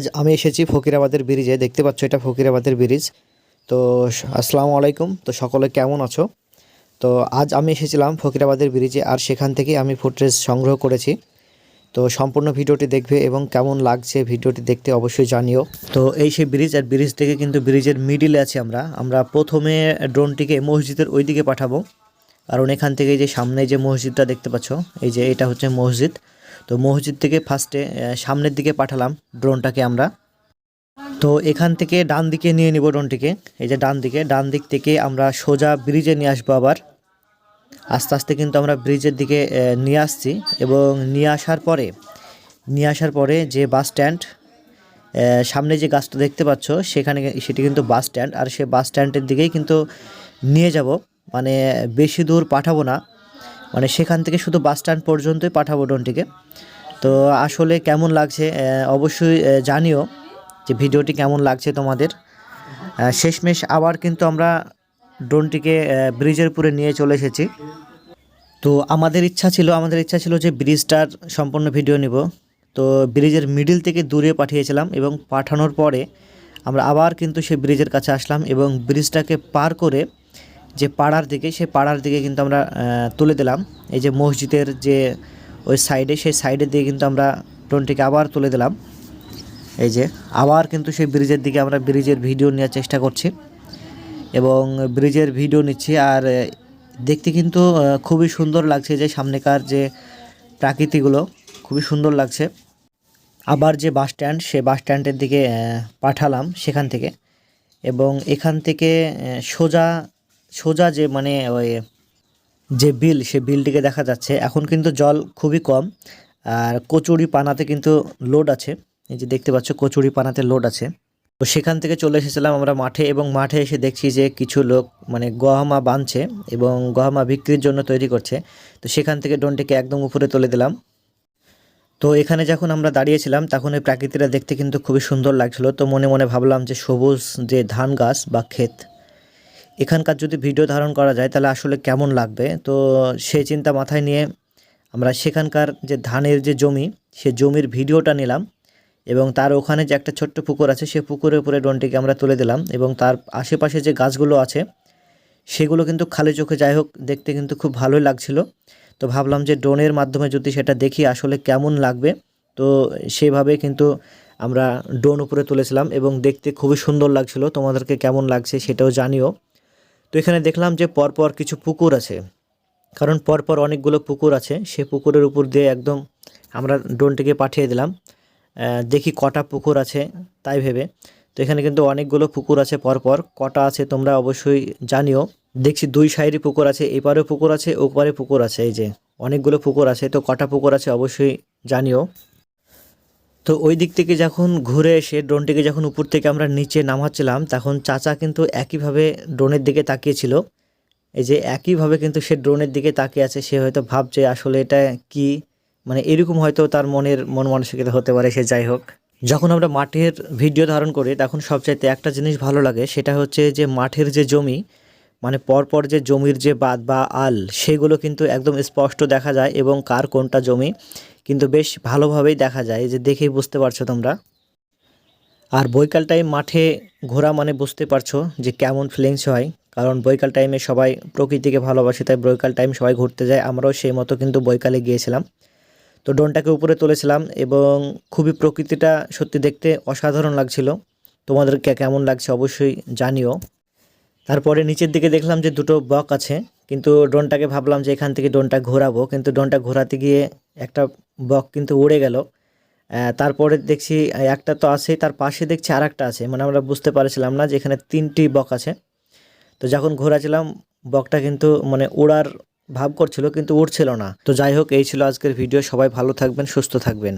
আজ আমি এসেছি ফকিরাবাদের ব্রিজে। দেখতে পাচ্ছ এটা ফকিরাবাদের ব্রিজ। তো আসসালামু আলাইকুম। তো সকলে কেমন আছো? তো আজ আমি এসেছিলাম ফকিরাবাদের ব্রিজে, আর সেখান থেকে আমি ফুটেজ সংগ্রহ করেছি। তো সম্পূর্ণ ভিডিওটি দেখবে এবং কেমন লাগছে ভিডিওটি দেখতে অবশ্যই জানিও। তো এই সেই ব্রিজ, আর ব্রিজ থেকে কিন্তু ব্রিজের মিডিলে আছি আমরা প্রথমে ড্রোনটিকে মসজিদের ওই দিকে পাঠাবো, কারণ এখান থেকে যে সামনে যে মসজিদটা দেখতে পাচ্ছ, এই যে এটা হচ্ছে মসজিদ। তো মসজিদ থেকে ফার্স্টে সামনের দিকে পাঠালাম ড্রোনটাকে আমরা। তো এখান থেকে ডান দিকে নিয়ে নিব ড্রোনটিকে। এই যে ডান দিক থেকে আমরা সোজা ব্রিজে নিয়ে আসবো। আবার আস্তে আস্তে কিন্তু আমরা ব্রিজের দিকে নিয়ে আসছি, এবং নিয়ে আসার পরে যে বাস স্ট্যান্ড, সামনে যে গাছটা দেখতে পাচ্ছ সেটি কিন্তু বাস স্ট্যান্ড, আর সে বাস স্ট্যান্ডের দিকেই কিন্তু নিয়ে যাব। মানে বেশি দূর পাঠাবো না, মানে সেখান থেকে শুধু বাস স্ট্যান্ড পর্যন্তই পাঠাবো ড্রোনটিকে। তো আসলে কেমন লাগছে অবশ্যই জানিও যে ভিডিওটি কেমন লাগছে তোমাদের। শেষমেশ আবার কিন্তু আমরা ড্রোনটিকে ব্রিজের উপরে নিয়ে চলে এসেছি। তো আমাদের ইচ্ছা ছিল যে ব্রিজটার সম্পূর্ণ ভিডিও নিব। তো ব্রিজের মিডিল থেকে দূরে পাঠিয়েছিলাম, এবং পাঠানোর পরে আমরা আবার কিন্তু সেই ব্রিজের কাছে আসলাম, এবং ব্রিজটাকে পার করে যে সেই পাড়ার দিকে কিন্তু আমরা তুলে দিলাম। এই যে মসজিদের যে ওই সাইডে, সেই সাইডের দিকে কিন্তু আমরা ড্রোনটিকে আবার তুলে দিলাম। এই যে আবার কিন্তু সেই ব্রিজের দিকে আমরা ব্রিজের ভিডিও নেওয়ার চেষ্টা করছি, এবং ব্রিজের ভিডিও নিচ্ছি। আর দেখতে কিন্তু খুবই সুন্দর লাগছে, যে সামনেকার যে প্রাকৃতিকগুলো খুবই সুন্দর লাগছে। আবার যে বাস স্ট্যান্ড, সে বাস স্ট্যান্ডের দিকে পাঠালাম সেখান থেকে, এবং এখান থেকে সোজা যে মানে ওই যে বিল, সে বিলটিকে দেখা যাচ্ছে। এখন কিন্তু জল খুবই কম, আর কচুরি পানাতে কিন্তু লোড আছে। এই যে দেখতে পাচ্ছ কচুরি পানাতে লোড আছে। তো সেখান থেকে চলে এসেছিলাম আমরা মাঠে, এবং মাঠে এসে দেখছি যে কিছু লোক মানে গহমা বাঁধছে এবং গহমা বিক্রির জন্য তৈরি করছে। তো সেখান থেকে ড্রোনটিকে একদম উপরে তুলে দিলাম। তো এখানে যখন আমরা দাঁড়িয়েছিলাম তখন এই প্রাকৃতিটা দেখতে কিন্তু খুবই সুন্দর লাগছিল। তো মনে মনে ভাবলাম যে সবুজ যে ধান গাছ বা ক্ষেত, এখানকার যদি ভিডিও ধারণ করা যায় তাহলে আসলে কেমন লাগবে। তো সেই চিন্তা মাথায় নিয়ে আমরা সেখানকার যে ধানের যে জমি, সে জমির ভিডিওটা নিলাম, এবং তার ওখানে যে একটা ছোট্ট পুকুর আছে, সে পুকুরের উপরে ড্রোনটিকে আমরা তুলে দিলাম। এবং তার আশেপাশে যে গাছগুলো আছে সেগুলো কিন্তু খালি চোখে যাই হোক দেখতে কিন্তু খুব ভালোই লাগছিল। তো ভাবলাম যে ড্রোনের মাধ্যমে যদি সেটা দেখি আসলে কেমন লাগবে। তো সেভাবে কিন্তু আমরা ড্রোন উপরে তুলেছিলাম, এবং দেখতে খুবই সুন্দর লাগছিল। তোমাদেরকে কেমন লাগছে সেটাও জানিও। তো এখানে দেখলাম যে পরপর কিছু পুকুর আছে, কারণ পরপর অনেকগুলো পুকুর আছে। সে পুকুরের উপর দিয়ে একদম আমরা ড্রোনটিকে পাঠিয়ে দিলাম, দেখি কটা পুকুর আছে তাই ভেবে। তো এখানে কিন্তু অনেকগুলো পুকুর আছে, পরপর কটা আছে তোমরা অবশ্যই জানিও। দেখছি দুই সাইডে পুকুর আছে, এপারেও পুকুর আছে, ওপারে পুকুর আছে। এই যে অনেকগুলো পুকুর আছে, তো কটা পুকুর আছে অবশ্যই জানিও। তো ওই দিক থেকে যখন ঘুরে এসে ড্রোনটিকে যখন উপর থেকে আমরা নিচে নামাচ্ছিলাম, তখন চাচা কিন্তু একইভাবে ড্রোনের দিকে তাকিয়েছিল। এই যে একইভাবে কিন্তু সে ড্রোনের দিকে তাকিয়ে আছে। সে হয়তো ভাবছে আসলে এটা কি, মানে এরকম হয়তো তার মন মানসিকতা হতে পারে। সে যাই হোক, যখন আমরা মাঠের ভিডিও ধারণ করি তখন সবচাইতে একটা জিনিস ভালো লাগে, সেটা হচ্ছে যে মাঠের যে জমি, মানে পরপর যে জমির যে বাঁধ বা আল, সেগুলো কিন্তু একদম স্পষ্ট দেখা যায়, এবং কার কোনটা জমি কিন্তু বেশ ভালোভাবেই দেখা যায়। এই যে দেখেই বুঝতে পারছো তোমরা। আর বৈকাল টাইম মাঠে ঘোরা মানে বুঝতে পারছো যে কেমন ফিলিংস হয়, কারণ বৈকাল টাইমে সবাই প্রকৃতিকে ভালোবাসে, তাই বৈকাল টাইম সবাই ঘুরতে যায়। আমরাও সেই মতো কিন্তু বৈকালে গিয়েছিলাম। তো ড্রোনটাকে উপরে তুলেছিলাম, এবং খুবই প্রকৃতিটা সত্যি দেখতে অসাধারণ লাগছিল। তোমাদেরকে কেমন লাগছে অবশ্যই জানিও। তারপরে নিচের দিকে দেখলাম যে দুটো বক আছে, কিন্তু ড্রোনটাকে ভাবলাম যে এখান থেকে ড্রোনটা ঘোরাবো, কিন্তু ড্রোনটা ঘোরাতে গিয়ে একটা বক কিন্তু উড়ে গেল। তারপরে দেখছি একটা তো আছেই, তার পাশে দেখছি আর একটা আছে, মানে আমরা বুঝতে পারছিলাম না যে এখানে তিনটি বক আছে। তো যখন ঘোরাছিলাম বকটা কিন্তু মানে ওড়ার ভাব করছিল, কিন্তু উড়ছিল না। তো যাই হোক, এই ছিল আজকের ভিডিও। সবাই ভালো থাকবেন, সুস্থ থাকবেন।